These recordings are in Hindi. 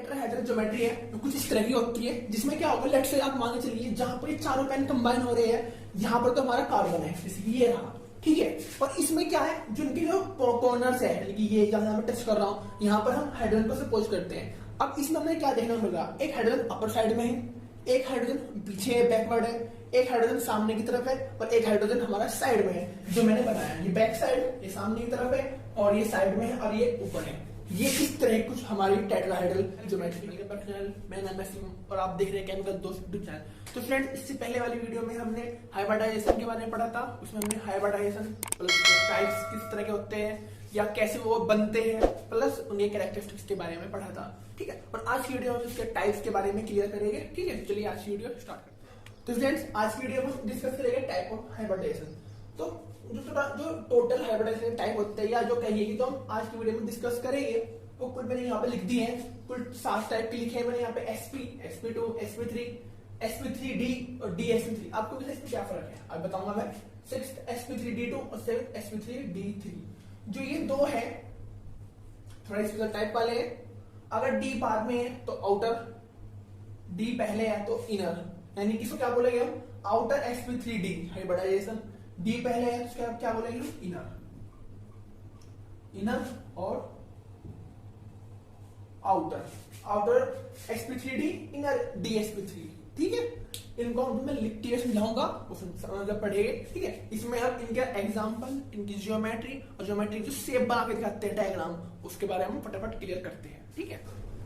टेट्राहेड्रल ज्योमेट्री है तो कुछ इस तरह की होती है, जिसमें क्या होगा, लेट्स से आप मान के चलिए जहां पर ये चारों पेन कंबाइन हो रहे हैं, यहाँ पर तो हमारा कार्बन है, जैसे कि ये रहा, ठीक है। और इसमें क्या है, जिनके जो कॉर्नर्स है, यानी कि ये जहां मैं टच कर रहा हूं, यहाँ पर हम हाइड्रोजन को सपोज करते हैं। अब इसमें हमें क्या देखना मिलेगा, एक हाइड्रोजन अपर साइड में है, एक हाइड्रोजन पीछे बैकवर्ड है, एक हाइड्रोजन सामने की तरफ है, और एक हाइड्रोजन हमारा साइड में है, जो मैंने बनाया। ये बैक साइड, ये सामने की तरफ है, और ये साइड में है, और ये ऊपर है। ये इस तरह कुछ हमारी टेट्राहेड्रल ज्योमेट्री है। मैं नाम है और आप देख रहे हैं केमिकल दोस्त यूट्यूब चैनल। तो फ्रेंड, इससे पहले वाली वीडियो में हमने हाइब्रिडाइजेशन के बारे में पढ़ा था। उसमें हमने हाइब्रिडाइजेशन प्लस टाइप्स किस तरह के होते हैं या कैसे वो बनते हैं, प्लस उनके कैरेक्टरिस्टिक्स के बारे में पढ़ा था, ठीक है। और आज की वीडियो में उसके टाइप्स के बारे में क्लियर करेंगे, ठीक है। चलिए आज की वीडियो स्टार्ट करते हैं। तो फ्रेंड्स, आज की वीडियो में डिस्कस करेंगे टाइप ऑफ हाइब्रिडाइजेशन। तो जो टोटल हाइब्रिडाइजेशन टाइप होते हैं, या जो कहिए तो हम आज की वीडियो में डिस्कस करेंगे, वो कुल मैंने यहाँ पे लिख दिए हैं। कुल 7 टाइप के लिखे हैं मैंने यहाँ पे, sp, sp2, sp3, sp3d और dsp3। आपको इसमें क्या फर्क है अब बताऊंगा मैं। 6th sp3d2 और 7th sp3d3, जो ये दो है थोड़ा स्पेशल टाइप वाले हैं। अगर d बाद में है तो आउटर, d पहले है तो इनर, यानी किसको क्या बोलेंगे हम, आउटर sp3d हाइब्रिडाइजेशन। d पहले है तो क्या बोलेंगे हम, इनर और आउटर sp3d, इनर dsp3, ठीक है। इनको मैं लिख के समझाऊंगा, समझ पढ़ेंगे, ठीक है। इसमें हम इनका एग्जांपल, इनकी ज्योमेट्री और ज्योमेट्री जो शेप बना के दिखाते हैं डायग्राम, उसके बारे में फटाफट क्लियर करते हैं, ठीक है।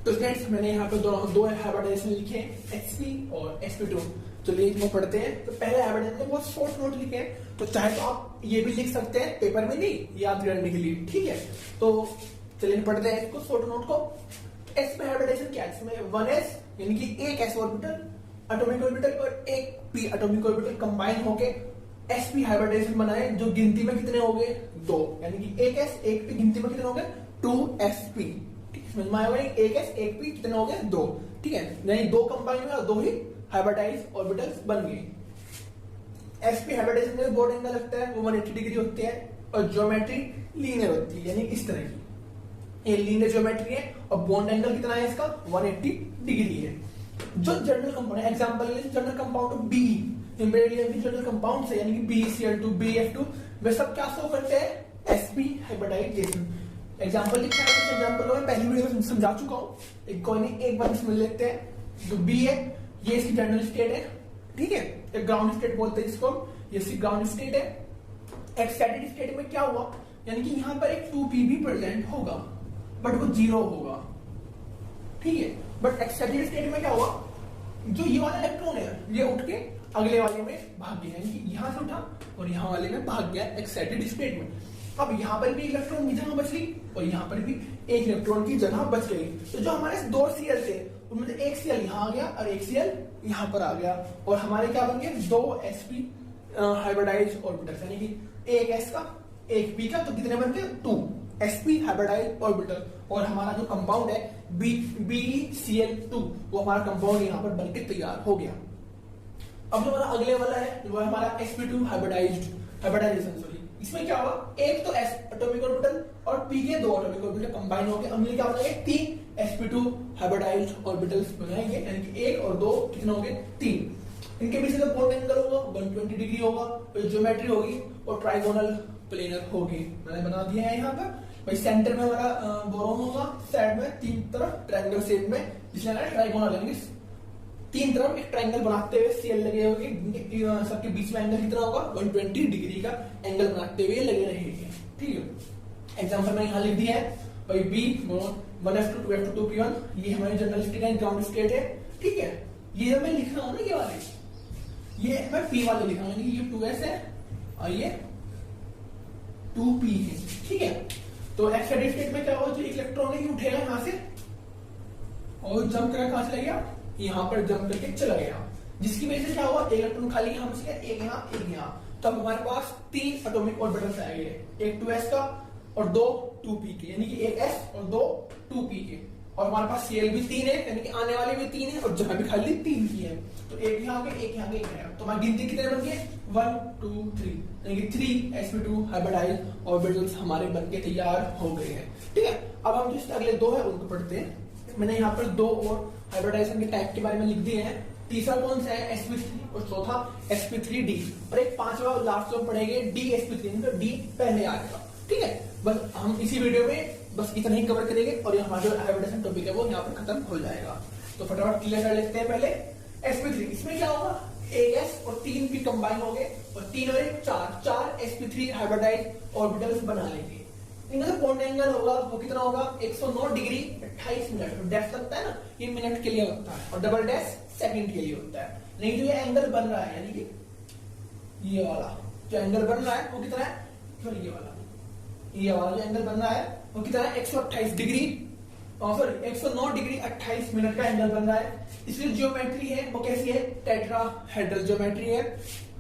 तो फ्रेंड्स, मैंने यहाँ पे दो हाइब्रिडाइजेशन लिखे हैं, sp और sp2। चलिए इनको पढ़ते हैं। तो पहले हाइब्रिडाइजेशन में बहुत शॉर्ट नोट लिखे हैं, तो चाहे तो आप ये भी लिख सकते हैं पेपर में, नहीं याद करने के लिए, ठीक है। तो चलिए पढ़ते हैं इसको, शॉर्ट नोट को। s पे हाइब्रिडाइजेशन क्या है, इसमें 1s यानी कि एक s ऑर्बिटल, एटॉमिक ऑर्बिटल और एक p एटॉमिक ऑर्बिटल कंबाइन होके sp हाइब्रिडाइजेशन बनाए, जो गिनती में कितने हो गए, 2, यानी कि एक s एक p गिनती में कितने हो गए, 2sp, ठीक है। समझ में आया, एक s एक p कितने हो गए, 2, ठीक है। यानी 2 कंबाइन हुए और 2 ही हाइब्रिडाइज ऑर्बिटल्स बन गए। sp हाइब्रिडाइजेशन में बोर्ड एंगल लगता है, वो 180 डिग्री होते हैं, और ज्योमेट्री लीनियर होती है, यानी इस तरह की ये लीनियर ज्योमेट्री है, और बॉन्ड एंगल कितना है इसका, 180 डिग्री है। जो जनरल कंपाउंड है, example general compound B, beryllium की जनरल कंपाउंड है, यानी कि BeCl2, BF2, वे सब क्या शो करते हैं, sp हाइब्रिडाइजेशन। एग्जांपल लिखा है, एग्जांपल को मैं पहली वीडियो में समझा चुका हूं, एक बार समझ लेते हैं। जो बी है, ये इसकी जनरल स्टेट है, ठीक है, एक ग्राउंड स्टेट बोलते हैं इसको, ये इसकी ग्राउंड स्टेट है। एक्साइटेड स्टेट में क्या हुआ, यानी कि यहां पर एक 2p भी प्रेजेंट होगा, बट वो 0 होगा, ठीक है। बट एक्साइटेड स्टेट में क्या हुआ, जो ये वाला इलेक्ट्रॉन है, ये उठ के अगले वाले में भाग गया, यानी कि यहां से उठा और यहां वाले में भाग गया एक्साइटेड स्टेट में। अब यहां पर भी इलेक्ट्रॉन की जगह बच गई, और यहां पर भी एक इलेक्ट्रॉन की जगह बच गई। तो जो हमारे 2 Cl थे, उनमें से एक Cl यहां आ गया और एक Cl यहां पर आ गया, और हमारे क्या बन गए, 2 sp हाइब्रिडाइज ऑर्बिटल्स, यानी कि एक s का एक p का, तो कितने बन गए, 2 sp हाइब्रिडाइज ऑर्बिटल। और हमारा जो कंपाउंड है BeCl2, वो हमारा कंपाउंड यहाँ पर बनके तैयार हो गया। अब जो हमारा अगले वाला है, वो है हमारा sp2 हाइब्रिडाइजेशन, सॉरी। इसमें क्या हुआ, एक तो s एटॉमिक ऑर्बिटल और p के 2 एटॉमिक ऑर्बिटल कंबाइन हो गए, हमने क्या बनाएंगे, 3 sp2 हाइब्रिडाइज ऑर्बिटल्स बनाएंगे, यानी कि 1 और 2 कितने हो गए, 3। इनके बीच में बॉन्ड एंगल होगा 120 डिग्री होगा, और ज्योमेट्री होगी और ट्राइगोनल प्लेनर होगी, मैंने बना दिया है यहाँ पर भाई। सेंटर में हमारा बोरोन होगा, साइड में 3 तरफ ट्रायंगल शेप में, जिसमें ट्राइगोनल, यानी 3 तरफ एक ट्रायंगल बनाते हुए Cl लगे होंगे, सबके बीच में एंगल कितना होगा, 120 डिग्री का एंगल बनाते हुए लगे रहेंगे, ठीक है। एग्जांपल मैंने यहाँ लिख दिया है भाई, B 1f2 2f2 2p1, ये हमारी जनरल स्टेट है, ग्राउंड स्टेट है, ठीक है। ये मैं लिख रहा हूँ ना, ये वाले, ये मैं p वाले लिख रहा हूँ, ये 2s है और ये 2p है, ठीक है। तो एक्साइटेड स्टेट में क्या होगा, जो इलेक्ट्रॉन है उठेगा यहां से और जंप करके कहां चला गया, यहां पर जंप करके चला गया, जिसकी वजह से क्या हुआ, इलेक्ट्रॉन खाली यहां बच गया, एक यहां एक यहां। तो अब हमारे पास 3 एटॉमिक ऑर्बिटल्स आएंगे, एक 2s का और 2 2p के, यानी कि एक s और 2 2p के। और हमारे पास Cl भी 3 है, यानी कि आने वाले भी 3 है, और जगह भी खाली 3 की है। तो एक यहाँ पे एक यहाँ पे एक है, तो हमारी गिनती कितने बन गए, 1 2 3, यानी कि 3 sp2 हाइब्रिडाइज ऑर्बिटल्स हमारे बनके तैयार हो गए हैं, ठीक है। अब हम जो अगले 2 है उनको पढ़ते हैं। मैंने यहाँ पर दो और हाइब्रिडाइजेशन के टाइप के बारे में लिख दिए हैं। तीसरा कौन सा है sp3 और चौथा sp3d और एक पांचवा लास्ट में पढ़ेंगे dsp3, तो d पहले आएगा। ठीक है, बस हम इसी वीडियो में बस इतना ही कवर करेंगे और हमारा जो हाइब्रिडाइजेशन टॉपिक है वो यहाँ पर खत्म हो जाएगा। तो फटाफट क्लियर कर लेते हैं पहले sp3। इसमें क्या होगा, एक s और 3 p कंबाइन हो गए और 3 और 1 4 sp3 हाइब्रिडाइज ऑर्बिटल्स बना लेंगे। इनका जो बॉन्ड एंगल होगा वो कितना होगा 109 डिग्री 28 मिनट। डैश लगता है ना, ये मिनट के लिए होता है और डबल डैश सेकंड के लिए होता है। लेकिन जो ये एंगल बन रहा है यानी कि ये वाला जो एंगल बन रहा है वो कितना है, सॉरी ये वाला जो एंगल बन रहा है वो कितना है 128 डिग्री, सॉरी 109 डिग्री 28 मिनट का एंगल बन रहा है। इसलिए ज्योमेट्री है वो कैसी है, टेट्राहेड्रल ज्योमेट्री है।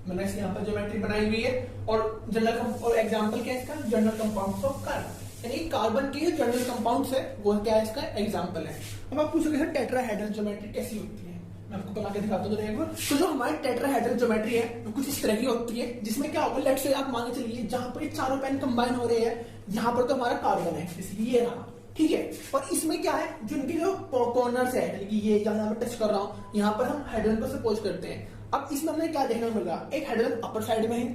मैंने यहाँ पर ज्योमेट्री बनाई हुई है और जनरल और एग्जांपल क्या है इसका, जनरल कंपाउंड्स ऑफ कार्बन, यानी कार्बन के जनरल कंपाउंड्स है वो क्या है इसका एग्जांपल है। अब आप पूछोगे सर टेट्राहेड्रल ज्योमेट्री कैसी होती है, मैं आपको बना के दिखाता हूँ एक बार। तो जो हमारी टेट्राहेड्रल ज्योमेट्री है वो कुछ इस तरह की होती है, जिसमें क्या होगा, लेट्स से आप मान के चलिए जहां पर ये चारों पेन कंबाइन हो रहे हैं, यहाँ पर तो हमारा कार्बन है इसलिए ये रहा। ठीक है, और इसमें क्या है, जिनके जो कॉर्नर्स है यानी कि ये जहां मैं टच कर रहा हूँ यहाँ पर हम हाइड्रोजन को सपोज करते हैं। अब इसमें हमें क्या देखने को मिल रहा है, एक हाइड्रोजन अपर साइड में है,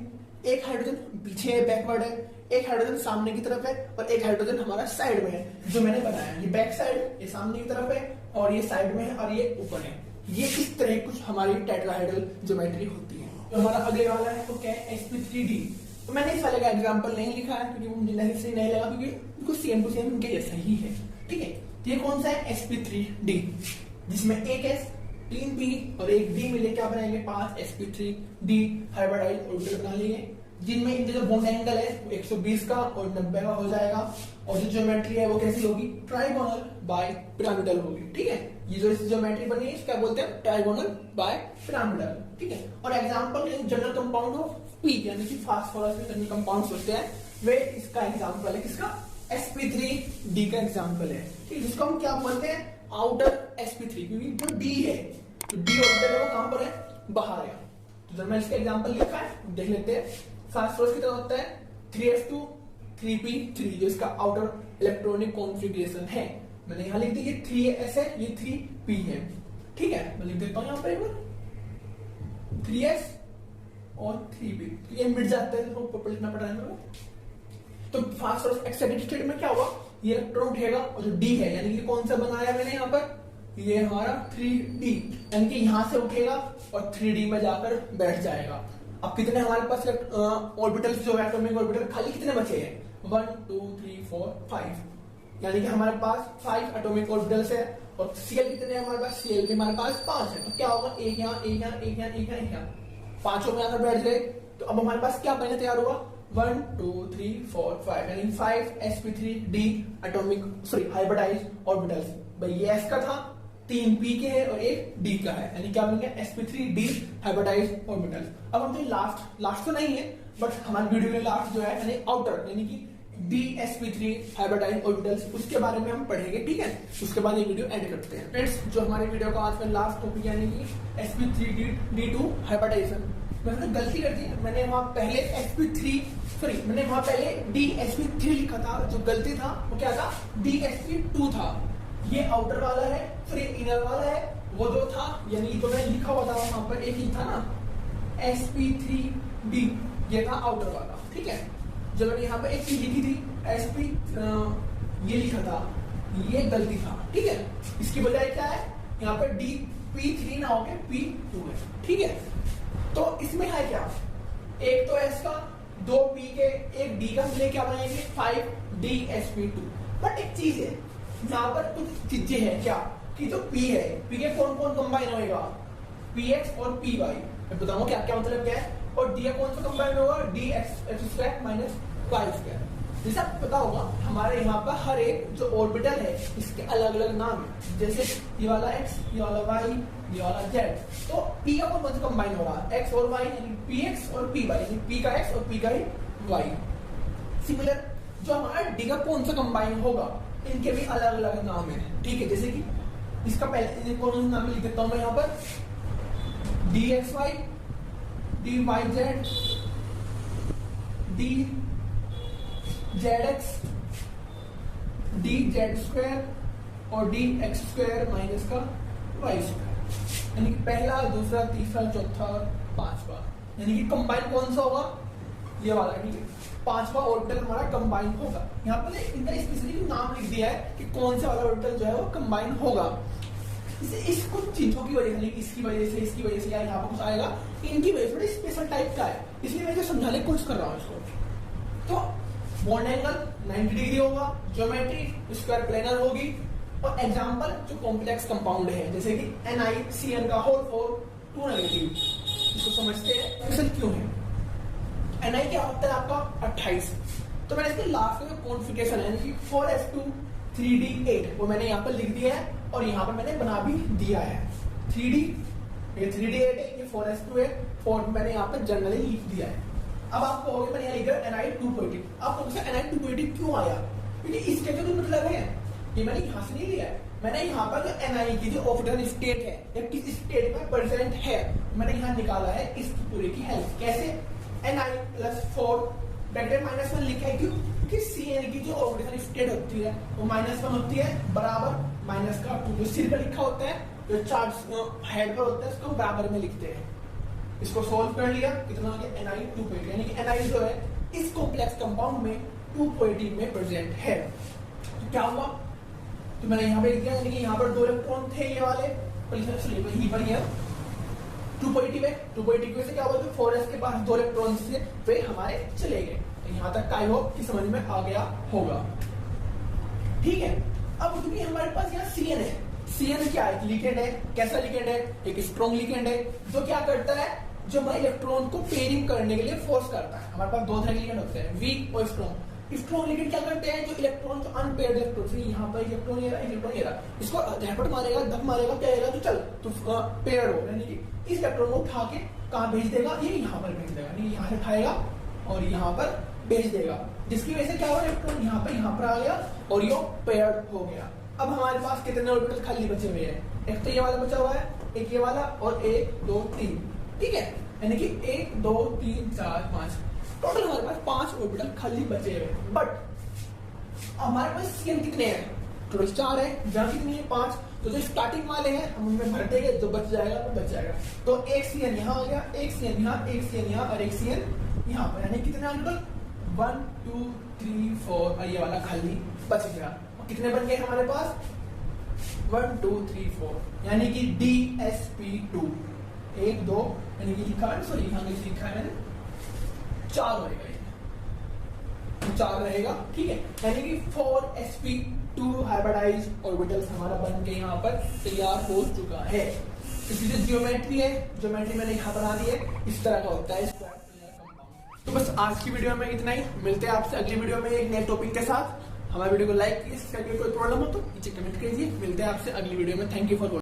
एक हाइड्रोजन पीछे है बैकवर्ड है, एक हाइड्रोजन सामने की तरफ है और एक हाइड्रोजन हमारा साइड में है जो मैंने बनाया। ये बैक साइड, ये सामने की तरफ है और ये साइड में है और ये ऊपर है। ये इस तरह कुछ हमारी टेट्राहेड्रल ज्योमेट्री होती है। तो हमारा अगले वाला है वो क्या है sp3d। तो मैंने इस वाले का एग्जांपल नहीं लिखा है क्योंकि मुझे नहीं लगा, क्योंकि बिल्कुल सेम टू सेम इनके जैसा ही है। ठीक है, ये कौन सा है sp3d, जिसमें एक s 3 p और एक d मिले क्या बनाएंगे 5 sp3d हाइब्रिडाइज ऑर्बिटल बना लेंगे, जिनमें इनके जो बॉन्ड एंगल है वो 120 का और 90 का हो जाएगा। और जो ज्योमेट्री है वो कैसी होगी, ट्राइगोनल बाय पिरामिडल होगी। ठीक है, ये जो ज्योमेट्री बनी है क्या बोलते हैं, ट्राइगोनल बाय पिरामिडल। ठीक है, और example general compound of P यानी कि फास्फोरस में जनरल कंपाउंड्स होते हैं, वे इसका एग्जांपल है, किसका sp3d का एग्जांपल है। ठीक है, जिसको हम क्या बोलते हैं आउटर sp3, क्योंकि जो d है तो d ऑर्बिटल है वो कहां पर है, बाहर है। तो जब मैं इसका एग्जांपल लिखा है देख लेते हैं। फास्फोरस कितना होता है 3s2 3p3, जो इसका आउटर इलेक्ट्रॉनिक कॉन्फ़िगरेशन है। मैंने यहां लिख दी ये 3s है, ये 3p है। ठीक है, मैं लिख देता हूं यहां पर एक बार 3s और 3p, ये मिट जाता है तो ऊपर लिखना पड़ रहा है। तो फास्फोरस एक्साइटेड स्टेट में क्या होगा, ये इलेक्ट्रॉन उठेगा और जो d है यानी कि कौन सा बनाया मैंने यहाँ पर, ये हमारा 3d, यानी कि यहां से उठेगा और 3d में जाकर बैठ जाएगा। अब कितने हमारे पास ऑर्बिटल्स जो है एटॉमिक ऑर्बिटल खाली कितने बचे हैं 1 2 3 4 5, यानी कि हमारे पास 5 एटॉमिक ऑर्बिटल्स है। और Cl कितने हैं हमारे पास, Cl भी हमारे पास 5 है। तो क्या होगा, एक यहाँ एक यहाँ एक यहाँ एक यहाँ एक यहाँ, पांचों में आकर बैठ गए। तो अब हमारे पास क्या पहले तैयार हुआ 1 2 3 4 5, यानी 5 sp3d एटॉमिक हाइब्रिडाइज ऑर्बिटल्स। भाई ये s का था, 3 p के है और एक d का है, यानी क्या बन गया sp3d हाइब्रिडाइज ऑर्बिटल्स। अब हम लास्ट तो नहीं है बट हमारे वीडियो में लास्ट जो है यानी आउटर यानी कि dsp3 हाइब्रिडाइज ऑर्बिटल्स, उसके बारे में हम पढ़ेंगे। ठीक है, उसके बाद ये वीडियो एंड करते हैं। फ्रेंड्स, जो हमारे वीडियो का आज का लास्ट टॉपिक यानी कि sp3d2 हाइब्रिडाइजेशन, मैंने गलती कर दी, मैंने वहां पहले मैंने वहां पहले dsp3 लिखा था, जो गलती था वो क्या था dsp2 था। ये आउटर वाला है, फिर इनर वाला है, वो जो था यानी तो मैं लिखा हुआ था वहां पर एक ही था ना sp3d, ये था आउटर वाला। ठीक है, जब मैंने यहाँ पे एक चीज लिखी थी sp ये लिखा था, ये गलती था। ठीक है, इसकी बजाय क्या है यहाँ पे dp3 ना होके p2 है। ठीक है, तो इसमें है क्या, एक तो s का, 2 p के, एक d का, मिले क्या बनाएंगे 5 dsp2। बट एक चीज है यहाँ पर कुछ चीजें हैं क्या, कि जो p है, p के कौन कौन कंबाइन होएगा px और py, मैं बताऊंगा क्या क्या मतलब क्या है। और d कौन सा कंबाइन होगा dx² माइनस y²। जैसे आपको पता होगा हमारे यहाँ पर हर एक जो ऑर्बिटल है इसके अलग अलग नाम है, जैसे ये वाला x, ये वाला y, ये वाला z। तो p का कौन सा कंबाइन हो रहा है x और y, यानी px और py, यानी p का x और p का y। सिमिलर जो हमारा d का कौन सा कंबाइन होगा, इनके भी अलग अलग नाम है। ठीक है, जैसे कि इसका पहले कौन सा नाम लिख देता हूं मैं यहाँ पर dxy, dyz, dzx, dz² और डी एक्स स्क्वायर माइनस का वाई स्क्वायर, यानी कि पहला, दूसरा, तीसरा, चौथा, पांचवा, यानी कि कंबाइन कौन सा होगा, ये वाला, ठीक है, पांचवा ऑर्बिटल हमारा कंबाइन होगा। यहाँ पर इनका स्पेसिफिक नाम लिख दिया है कि कौन सा वाला ऑर्बिटल जो है वो कंबाइन होगा। इस कुछ चीजों की वजह से, इसकी वजह से, इसकी वजह से, या यहाँ पर कुछ आएगा, इनकी वजह से थोड़ी स्पेशल टाइप का है, इसलिए मैं समझाने की कोशिश कर रहा हूँ इसको। तो बॉन्ड एंगल 90 डिग्री होगा, ज्योमेट्री स्क्वायर प्लेनर होगी, और एग्जांपल जो कॉम्प्लेक्स कंपाउंड है जैसे कि NiCN का होल 2 नेगेटिव, इसको समझते हैं स्पेशल क्यों है। Ni क्या होता है आपका 28, तो मैंने इसके लास्ट में कॉन्फ़िगरेशन है कि 4s2 3d8 वो मैंने यहाँ पर लिख दिया है, और यहाँ पर मैंने बना भी दिया है 3d, ये 3d8 है, ये 4s2 है, 4 मैंने यहाँ पर जनरली लिख दिया है। अब आपको हो गया मैंने यहाँ लिखा Ni2.8, आपको Ni2.8 क्यों आया, क्योंकि इसके जो मतलब है ये मैंने यहाँ से नहीं लिया है, मैंने यहाँ पर जो Ni की जो ऑर्बिटल स्टेट है या किस स्टेट में प्रेजेंट है मैंने यहाँ निकाला है इसकी पूरे की हेल्प। कैसे, Ni प्लस 4 ब्रैकेट -1 लिखा है, क्यों, क्योंकि Cn की जो ऑर्बिटल स्टेट होती है वो -1 होती है, बराबर -2, जो सिर पर लिखा होता है, जो चार्ज हेड पर होता है उसको बराबर में लिखते हैं। इसको सोल्व कर लिया, कितना हो गया Ni2.8, यानी कि Ni जो है इस कॉम्प्लेक्स कंपाउंड में 2.8 में प्रेजेंट है। तो क्या हुआ, तो मैंने यहाँ पे लिख दिया, यानी कि यहाँ पर 2 इलेक्ट्रॉन थे ये वाले, यहीं पर है 2.8 है, 2.8 से क्या हुआ, तो 4s के पास 2 इलेक्ट्रॉन थे वे हमारे चले गए। यहाँ तक आई होप कि समझ में आ गया होगा, ठीक है। अब क्योंकि हमारे पास यहाँ Cn है, Cn क्या है, लिगेंड है, कैसा लिगेंड है, एक स्ट्रॉन्ग लिगेंड है, जो क्या करता है, जो हमारे इलेक्ट्रॉन को पेयरिंग करने के लिए फोर्स करता है। हमारे पास 2 तरह के लिगेंड होते हैं, वीक और स्ट्रॉन्ग। स्ट्रॉन्ग लिगेंड क्या करते हैं, जो इलेक्ट्रॉन, जो अनपेयर्ड इलेक्ट्रॉन, यहाँ पर इलेक्ट्रॉन ये रहा, इलेक्ट्रॉन ये रहा, इसको झपट मारेगा, धक मारेगा, क्या आएगा, तो चल तो पेयर हो, यानी कि इस इलेक्ट्रॉन को उठा के कहाँ भेज देगा, ये यहाँ पर भेज देगा, यानी यहाँ से उठाएगा और यहाँ पर भेज देगा, जिसकी वजह से क्या हुआ, इलेक्ट्रॉन यहाँ पर आ गया और ये पेयर्ड हो गया। अब हमारे पास कितने ऑर्बिटल खाली बचे हुए हैं, एक तो ये वाला बचा हुआ है, एक ये वाला, और 1 2 3, ठीक है, यानी कि 1 2 3 4 5, टोटल हमारे पास 5 ऑर्बिटल खाली बचे हुए हैं। बट हमारे पास Cn कितने हैं, टोटल 4 है, जहाँ कितनी है 5, तो जो स्टार्टिंग वाले हैं हम उनमें भर देंगे, जो बच जाएगा वो बच जाएगा। तो एक Cn यहाँ आ गया, एक Cn यहाँ, एक Cn यहाँ और एक Cn यहाँ पर, यानी कितने टोटल 1 2 3 4, और ये वाला खाली बच गया। कितने बन गए हमारे पास 1 2 3 4, यानी कि DsP2 1 2, यानी कि लिखा है, सॉरी यहाँ लिखा है मैंने 4 होगा, 4 रहेगा, ठीक है, यानी कि 4sp2 हाइब्रिडाइज ऑर्बिटल्स हमारा बन के यहाँ पर तैयार हो चुका है। इसलिए ज्योमेट्री है, ज्योमेट्री मैंने यहाँ बना दी है, इस तरह का होता है। तो बस आज की वीडियो में इतना ही, मिलते हैं आपसे अगली वीडियो में एक नए टॉपिक के साथ। हमारे वीडियो को लाइक कीजिए, कोई प्रॉब्लम हो तो नीचे कमेंट कीजिए। मिलते हैं आपसे अगली वीडियो में, थैंक यू फॉर वॉचिंग।